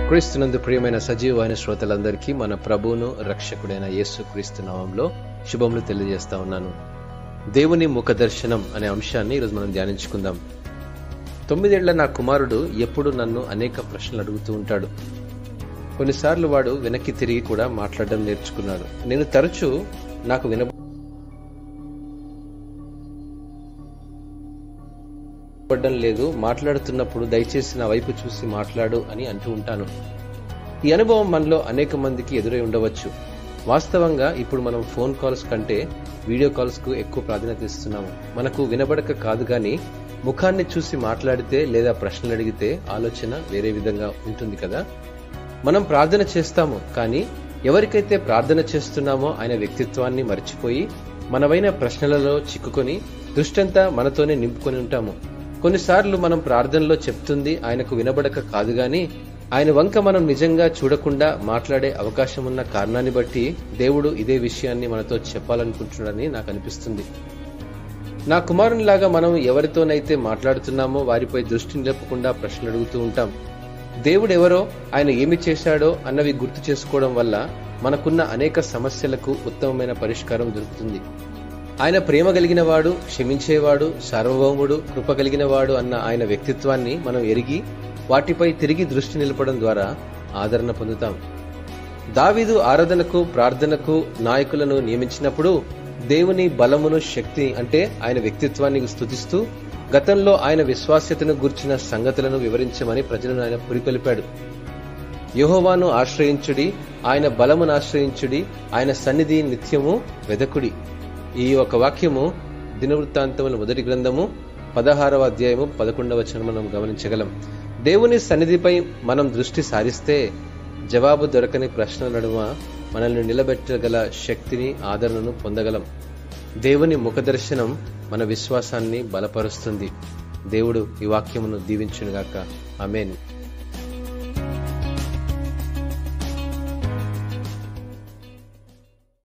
క్రీస్తునందు ప్రియమైన సజీవమైన శ్రోతలందరికీ మన ప్రభువును రక్షకుడైన యేసు క్రీస్తు నామంలో శుభములు తెలియజేస్తా ఉన్నాను. దేవుని ముఖ దర్శనం అనే అంశాన్ని ఈరోజు మనం ధ్యానించుకుందాం. 9 ఏళ్ల నా కుమారుడు ఎప్పుడు నన్ను అనేక ప్రశ్నలు అడుగుతూ ఉంటాడు. కొన్నిసార్లు వాడు వెనక్కి తిరిగి కూడా మాట్లాడడం నేర్చుకున్నాడు. నేను తరచూ నాకు వినబడడం లేదు, మాట్లాడుతున్నప్పుడు దయచేసి నా వైపు చూసి మాట్లాడు అని అంటూ ఉంటాను. ఈ అనుభవం మనలో అనేక మందికి ఎదురై ఉండవచ్చు. వాస్తవంగా ఇప్పుడు మనం ఫోన్ కాల్స్ కంటే వీడియో కాల్స్ కు ఎక్కువ ప్రాధాన్యత ఇస్తున్నాము. మనకు వినబడక కాదు గాని ముఖాన్ని చూసి మాట్లాడితే లేదా ప్రశ్నలు అడిగితే ఆలోచన వేరే విధంగా ఉంటుంది కదా. మనం ప్రార్థన చేస్తాము, కానీ ఎవరికైతే ప్రార్థన చేస్తున్నామో ఆయన వ్యక్తిత్వాన్ని మర్చిపోయి మనవైన ప్రశ్నలలో చిక్కుకొని దృష్టంతా మనతోనే నింపుకొని ఉంటాము. కొన్నిసార్లు మనం ప్రార్థనలో చెప్తుంది ఆయనకు వినబడక కాదు గాని ఆయన వంక మనం నిజంగా చూడకుండా మాట్లాడే అవకాశం ఉన్న కారణాన్ని బట్టి దేవుడు ఇదే విషయాన్ని మనతో చెప్పాలనుకుంటున్నాడని నాకు అనిపిస్తుంది. నా కుమారునిలాగా మనం ఎవరితోనైతే మాట్లాడుతున్నామో వారిపై దృష్టి నిలపకుండా ప్రశ్నలు అడుగుతూ ఉంటాం. దేవుడు ఎవరో, ఆయన ఏమి చేశాడో అన్నవి గుర్తు చేసుకోవడం వల్ల మనకున్న అనేక సమస్యలకు ఉత్తమమైన పరిష్కారం దొరుకుతుంది. ఆయన ప్రేమ కలిగిన వాడు, క్షమించేవాడు, సార్వభౌముడు, కృప కలిగిన వాడు అన్న ఆయన వ్యక్తిత్వాన్ని మనం ఎరిగి వాటిపై తిరిగి దృష్టి నిలపడం ద్వారా ఆదరణ పొందుతాం. దావీదు ఆరాధనకు, ప్రార్థనకు నాయకులను నియమించినప్పుడు దేవుని బలమును, శక్తి అంటే ఆయన వ్యక్తిత్వాన్ని స్తుతిస్తూ గతంలో ఆయన విశ్వాస్యతను గూర్చిన సంగతులను వివరించమని ప్రజలను ఆయన పురికొల్పాడు. యెహోవాను ఆశ్రయించుడి, ఆయన బలమును ఆశ్రయించుడి, ఆయన సన్నిధి నిత్యము వెదకుడి. ఈ ఒక వాక్యము దినవృత్తాంతముల మొదటి గ్రంథము 16వ అధ్యాయము 11వ వచనం మనం గమనించగలం. దేవుని సన్నిధిపై మనం దృష్టి సారిస్తే జవాబు దొరకని ప్రశ్నల నడుమ మనల్ని నిలబెట్టగల శక్తిని, ఆదరణను పొందగలం. దేవుని ముఖదర్శనం మన విశ్వాసాన్ని బలపరుస్తుంది. దేవుడు ఈ వాక్యమును దీవించునుగాక. ఆమేన్.